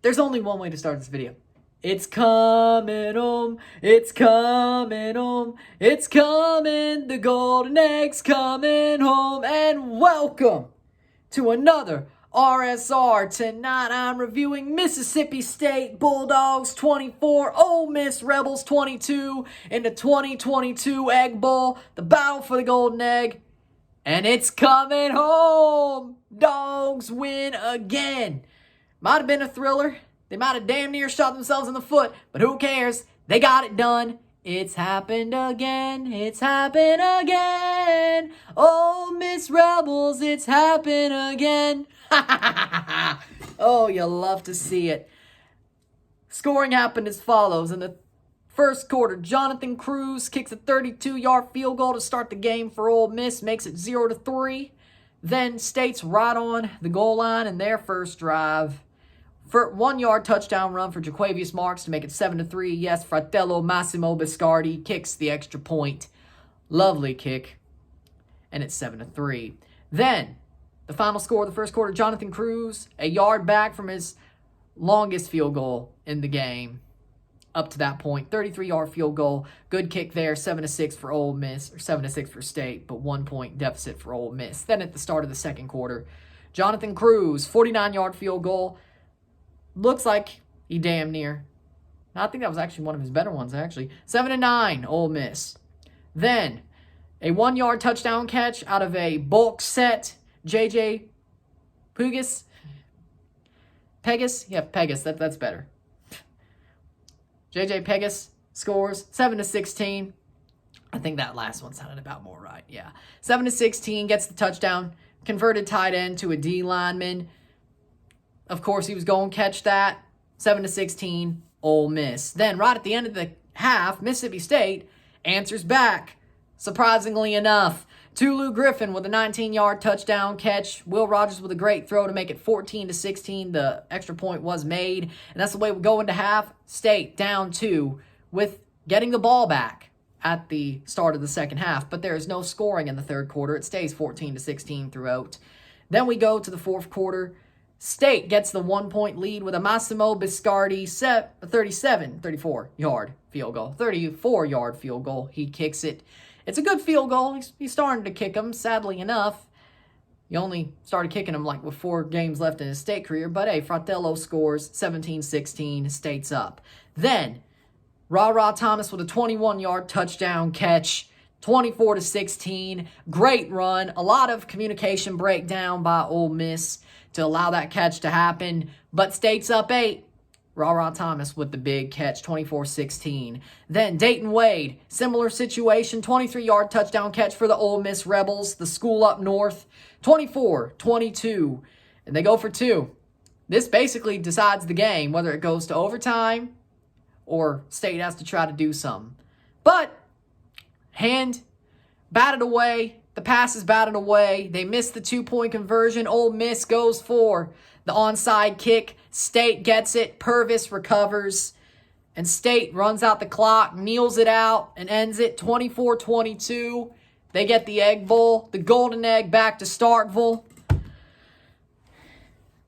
There's only one way to start this video. It's coming home, it's coming home, it's coming, the golden egg's coming home, and welcome to another RSR. Tonight I'm reviewing Mississippi State Bulldogs 24, Ole Miss Rebels 22 in the 2022 Egg Bowl, the battle for the golden egg, and it's coming home. Dogs win again. Might have been a thriller. They might have damn near shot themselves in the foot, but who cares? They got it done. It's happened again. It's happened again. Ole Miss Rebels, it's happened again. Oh, you love to see it. Scoring happened as follows. In the first quarter, Jonathan Cruz kicks a 32-yard field goal to start the game for Ole Miss, makes it 0-3. Then State's right on the goal line in their first drive. For 1-yard touchdown run for Jaquavius Marks to make it 7-3. Yes, Fratello Massimo Biscardi kicks the extra point. Lovely kick. And it's 7-3. Then, the final score of the first quarter, Jonathan Cruz, a yard back from his longest field goal in the game. Up to that point, 33-yard field goal. Good kick there, 7-6 for Ole Miss, or 7-6 for State, but 1-point deficit for Ole Miss. Then at the start of the second quarter, Jonathan Cruz, 49-yard field goal. Looks like he damn near. I think that was actually one of his better ones, actually. 7-9, Ole Miss. Then, a 1-yard touchdown catch out of a bulk set. J.J. Pegas? Yeah, Pegas, that's better. J.J. Pegas scores 7-16. I think that last one sounded about more right. Yeah. 7-16, gets the touchdown. Converted tight end to a D lineman. Of course, he was going to catch that. 7-16, Ole Miss. Then, right at the end of the half, Mississippi State answers back. Surprisingly enough, Tulu Griffin with a 19-yard touchdown catch. Will Rogers with a great throw to make it 14-16. The extra point was made. And that's the way we go into half. State down 2 with getting the ball back at the start of the second half. But there is no scoring in the third quarter. It stays 14-16 throughout. Then we go to the fourth quarter. State gets the 1-point lead with a Massimo Biscardi 34-yard field goal. 34-yard field goal. He kicks it. It's a good field goal. He's starting to kick them, sadly enough. He only started kicking them like with 4 games left in his State career. But hey, Fratello scores 17-16. State's up. Then, Ra Thomas with a 21-yard touchdown catch. 24-16. Great run. A lot of communication breakdown by Ole Miss to allow that catch to happen. But State's up 8. Ra Thomas with the big catch, 24-16. Then Dayton Wade, similar situation, 23-yard touchdown catch for the Ole Miss Rebels, the school up north, 24-22. And they go for 2. This basically decides the game, whether it goes to overtime or State has to try to do something. But, hand batted away. The pass is batted away. They miss the 2-point conversion. Ole Miss goes for the onside kick. State gets it. Purvis recovers. And State runs out the clock, kneels it out, and ends it 24-22. They get the Egg Bowl, the Golden Egg back to Starkville.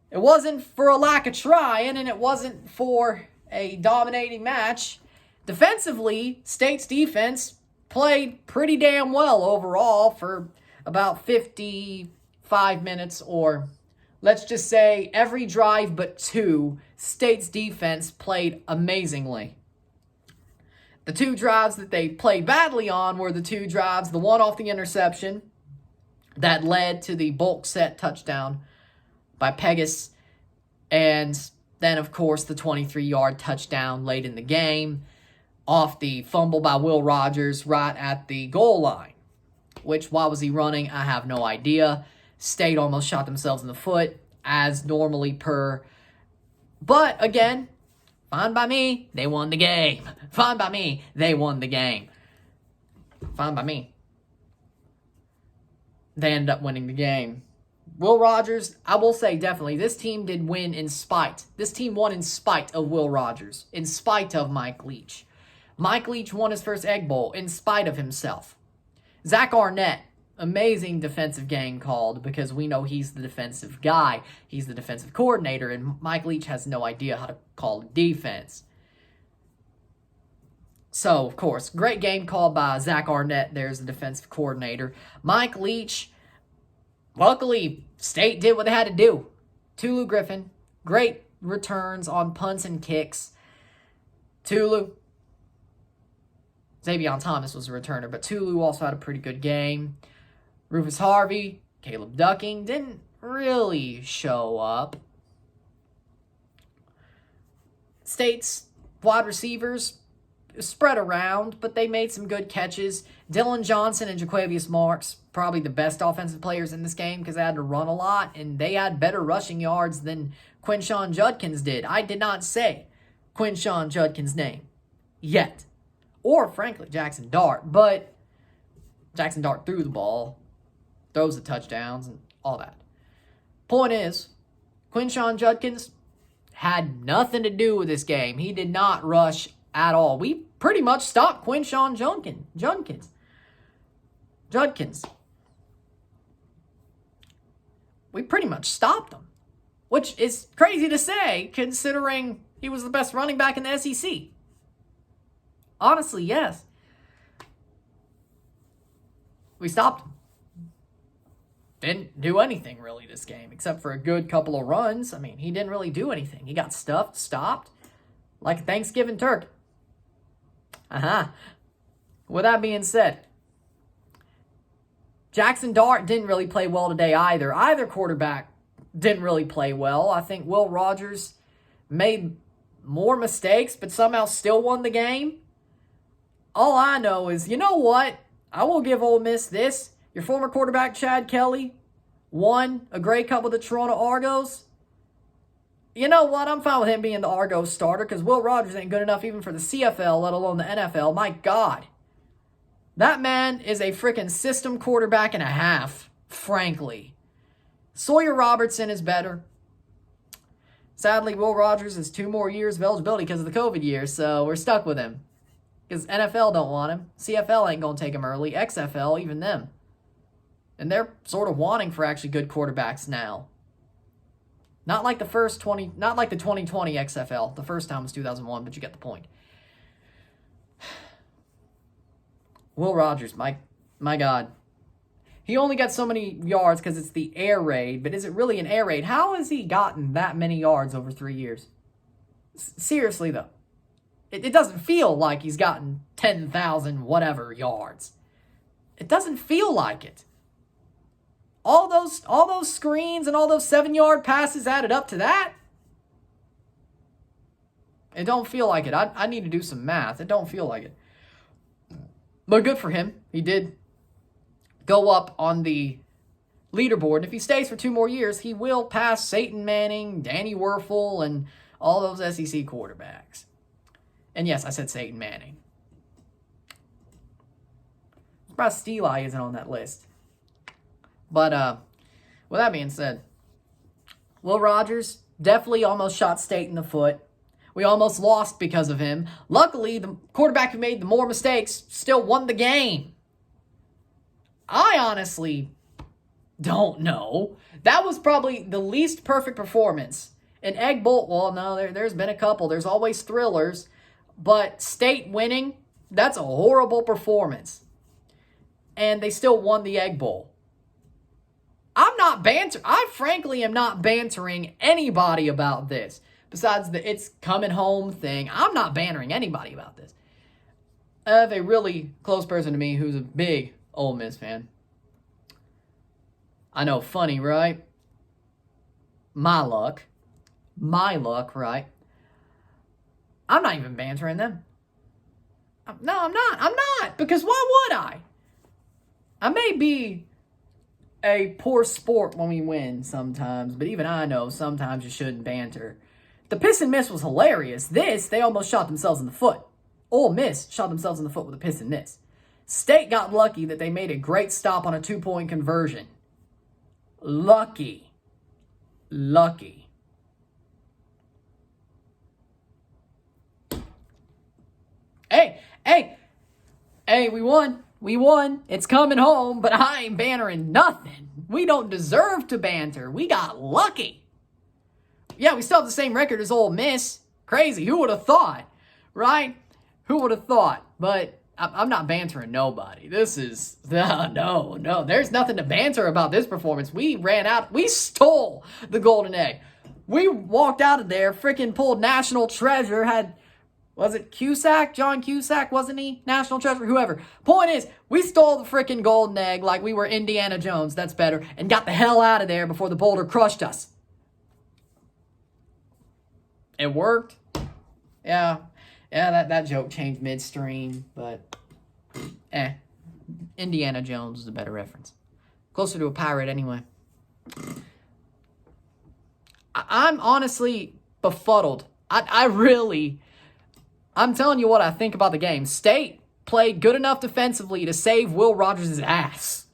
It wasn't for a lack of trying, and it wasn't for a dominating match. Defensively, State's defense played pretty damn well overall for about 55 minutes, or let's just say every drive but 2, State's defense played amazingly. The 2 drives that they played badly on were the 2 drives, the one off the interception that led to the bulk set touchdown by Pegas, and then, of course, the 23-yard touchdown late in the game off the fumble by Will Rogers right at the goal line, which, why was he running? I have no idea. State almost shot themselves in the foot, as normally per. But, again, fine by me. They won the game. Fine by me. They won the game. Fine by me. They ended up winning the game. Will Rogers, I will say definitely, this team did win in spite. This team won in spite of Will Rogers, in spite of Mike Leach. Mike Leach won his first Egg Bowl in spite of himself. Zach Arnett amazing defensive game called because we know he's the defensive guy. He's the defensive coordinator, and Mike Leach has no idea how to call defense. So, of course, great game called by Zach Arnett. There's the defensive coordinator. Mike Leach, luckily, State did what they had to do. Tulu Griffin, great returns on punts and kicks. Tulu. Xavion Thomas was a returner, but Tulu also had a pretty good game. Rufus Harvey, Caleb Ducking didn't really show up. State's wide receivers spread around, but they made some good catches. Dylan Johnson and Jaquavius Marks, probably the best offensive players in this game because they had to run a lot, and they had better rushing yards than Quinshon Judkins did. I did not say Quinshon Judkins' name yet. Or, frankly, Jackson Dart, but Jackson Dart threw the ball, throws the touchdowns, and all that. Point is, Quinshon Judkins had nothing to do with this game. He did not rush at all. We pretty much stopped Quinshon Judkins. We pretty much stopped him, which is crazy to say considering he was the best running back in the SEC. Honestly, yes. We stopped him. Didn't do anything really this game except for a good couple of runs. I mean, he didn't really do anything. He got stuffed, stopped, like a Thanksgiving turkey. With that being said, Jackson Dart didn't really play well today either. Either quarterback didn't really play well. I think Will Rogers made more mistakes, but somehow still won the game. All I know is, you know what? I will give Ole Miss this. Your former quarterback, Chad Kelly, won a Grey Cup with the Toronto Argos. You know what? I'm fine with him being the Argos starter because Will Rogers ain't good enough even for the CFL, let alone the NFL. My God. That man is a freaking system quarterback and a half, frankly. Sawyer Robertson is better. Sadly, Will Rogers has 2 more years of eligibility because of the COVID year, so we're stuck with him. Because NFL don't want him. CFL ain't going to take him early. XFL, even them. And they're sort of wanting for actually good quarterbacks now. Not like the 2020 XFL. The first time was 2001, but you get the point. Will Rogers, my God. He only got so many yards because it's the air raid, but is it really an air raid? How has he gotten that many yards over 3 years? Seriously, though. It doesn't feel like he's gotten 10,000 whatever yards. It doesn't feel like it. All those screens and all those 7-yard passes added up to that? It don't feel like it. I need to do some math. It don't feel like it. But good for him. He did go up on the leaderboard. And if he stays for 2 more years, he will pass Satan Manning, Danny Werfel, and all those SEC quarterbacks. And yes, I said Satan Manning. I'm surprised Steeli isn't on that list. But with that being said, Will Rogers definitely almost shot State in the foot. We almost lost because of him. Luckily, the quarterback who made the more mistakes still won the game. I honestly don't know. That was probably the least perfect performance. An Egg Bowl, well, no, there's been a couple. There's always thrillers. But State winning, that's a horrible performance. And they still won the Egg Bowl. I frankly am not bantering anybody about this. Besides the it's coming home thing, I'm not bantering anybody about this. I have a really close person to me who's a big Ole Miss fan. I know, funny, right? My luck, right? I'm not even bantering them. No, I'm not. Because why would I? I may be a poor sport when we win sometimes, but even I know sometimes you shouldn't banter. The piss and miss was hilarious. They almost shot themselves in the foot. Ole Miss shot themselves in the foot with a piss and miss. State got lucky that they made a great stop on a 2-point conversion. Lucky. Hey, we won. We won. It's coming home, but I ain't bantering nothing. We don't deserve to banter. We got lucky. Yeah, we still have the same record as Ole Miss. Crazy. Who would have thought? Right? Who would have thought? But I'm not bantering nobody. This is... No. There's nothing to banter about this performance. We ran out. We stole the golden egg. We walked out of there, freaking pulled national treasure, had... Was it Cusack? John Cusack, wasn't he? National treasure, whoever. Point is, we stole the freaking golden egg like we were Indiana Jones, that's better, and got the hell out of there before the boulder crushed us. It worked. Yeah, that joke changed midstream, but Indiana Jones is a better reference. Closer to a pirate anyway. I'm honestly befuddled. I'm telling you what I think about the game. State played good enough defensively to save Will Rogers' ass.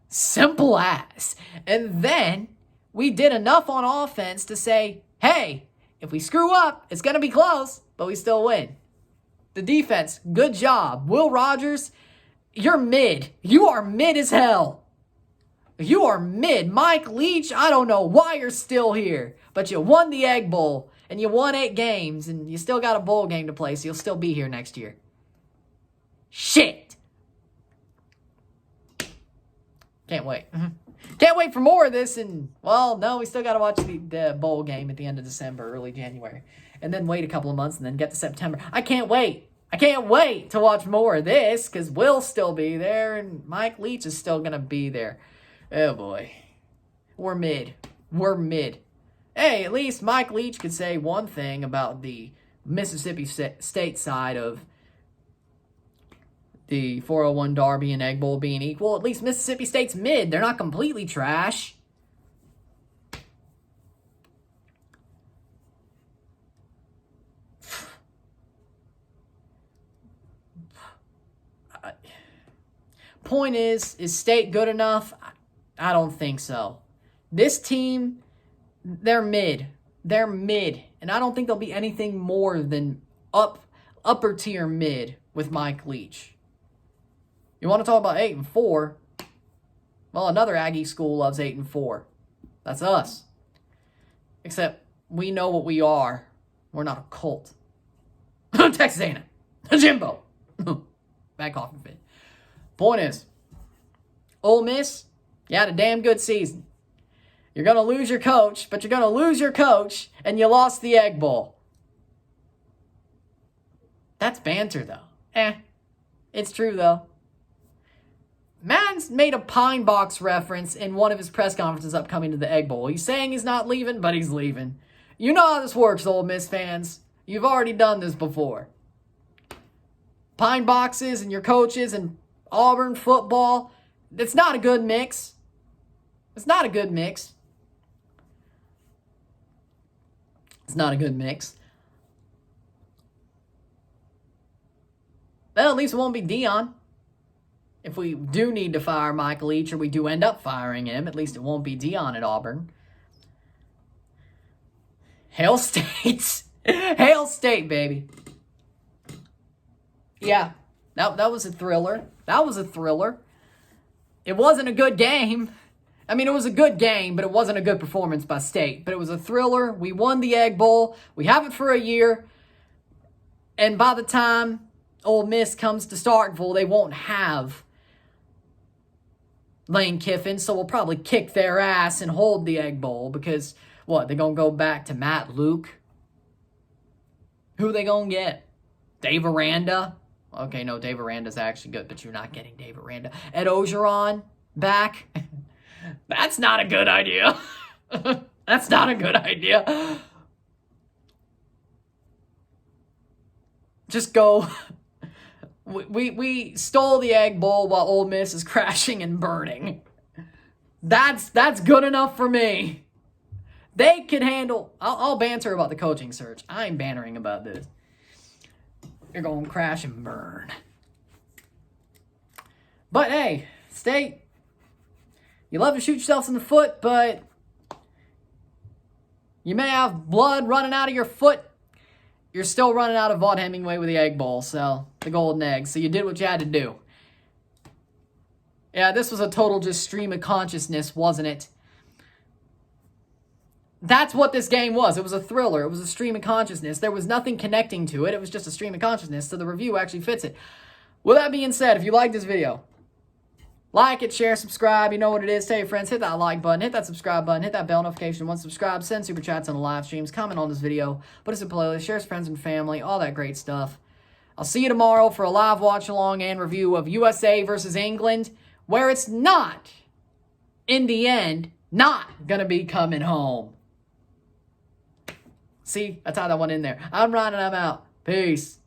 Simple as. And then we did enough on offense to say, hey, if we screw up, it's going to be close, but we still win. The defense, good job. Will Rogers, you're mid. You are mid as hell. You are mid. Mike Leach, I don't know why you're still here, but you won the Egg Bowl. And you won 8 games, and you still got a bowl game to play, so you'll still be here next year. Shit! Can't wait. Can't wait for more of this, and, well, no, we still got to watch the bowl game at the end of December, early January. And then wait a couple of months, and then get to September. I can't wait. I can't wait to watch more of this, because Will'll still be there, and Mike Leach is still going to be there. Oh, boy. We're mid. Hey, at least Mike Leach could say one thing about the Mississippi State side of the 401 Derby and Egg Bowl being equal. At least Mississippi State's mid. They're not completely trash. Point is State good enough? I don't think so. This team... They're mid. And I don't think they'll be anything more than upper tier mid with Mike Leach. You want to talk about 8-4? Well, another Aggie school loves 8-4. That's us. Except we know what we are. We're not a cult. Texas A&M. Jimbo. Bad coughing fit. Point is, Ole Miss, you had a damn good season. You're going to lose your coach, but you're going to lose your coach, and you lost the Egg Bowl. That's banter, though. It's true, though. Man's made a pine box reference in one of his press conferences upcoming to the Egg Bowl. He's saying he's not leaving, but he's leaving. You know how this works, Ole Miss fans. You've already done this before. Pine boxes and your coaches and Auburn football, it's not a good mix. It's not a good mix. Well, at least it won't be Dion. If we do need to fire Mike Leach, or we do end up firing him, at least it won't be Dion at Auburn. Hail State. Hail State, baby. Yeah, that was a thriller. It wasn't a good game. I mean, it was a good game, but it wasn't a good performance by State. But it was a thriller. We won the Egg Bowl. We have it for a year. And by the time Ole Miss comes to Starkville, they won't have Lane Kiffin. So we'll probably kick their ass and hold the Egg Bowl. Because, what, they're going to go back to Matt Luke? Who are they going to get? Dave Aranda? Okay, no, Dave Aranda's actually good, but you're not getting Dave Aranda. Ed Ogeron back? That's not a good idea. That's not a good idea. Just go. We stole the Egg Bowl while Ole Miss is crashing and burning. That's good enough for me. They could handle... I'll banter about the coaching search. I'm bantering about this. You're going to crash and burn. But hey, State... You love to shoot yourselves in the foot, but you may have blood running out of your foot. You're still running out of Vaught Hemingway with the Egg Bowl, so the golden egg. So you did what you had to do. Yeah, this was a total just stream of consciousness, wasn't it? That's what this game was. It was a thriller. It was a stream of consciousness. There was nothing connecting to it. It was just a stream of consciousness, so the review actually fits it. With that being said, if you like this video, like it, share, subscribe. You know what it is. Tell your friends. Hit that like button. Hit that subscribe button. Hit that bell notification. Once subscribed, send super chats on the live streams. Comment on this video. Put us in playlist. Share with friends and family. All that great stuff. I'll see you tomorrow for a live watch-along and review of USA versus England, where it's not, in the end, not going to be coming home. See, I tied that one in there. I'm Ryan and I'm out. Peace.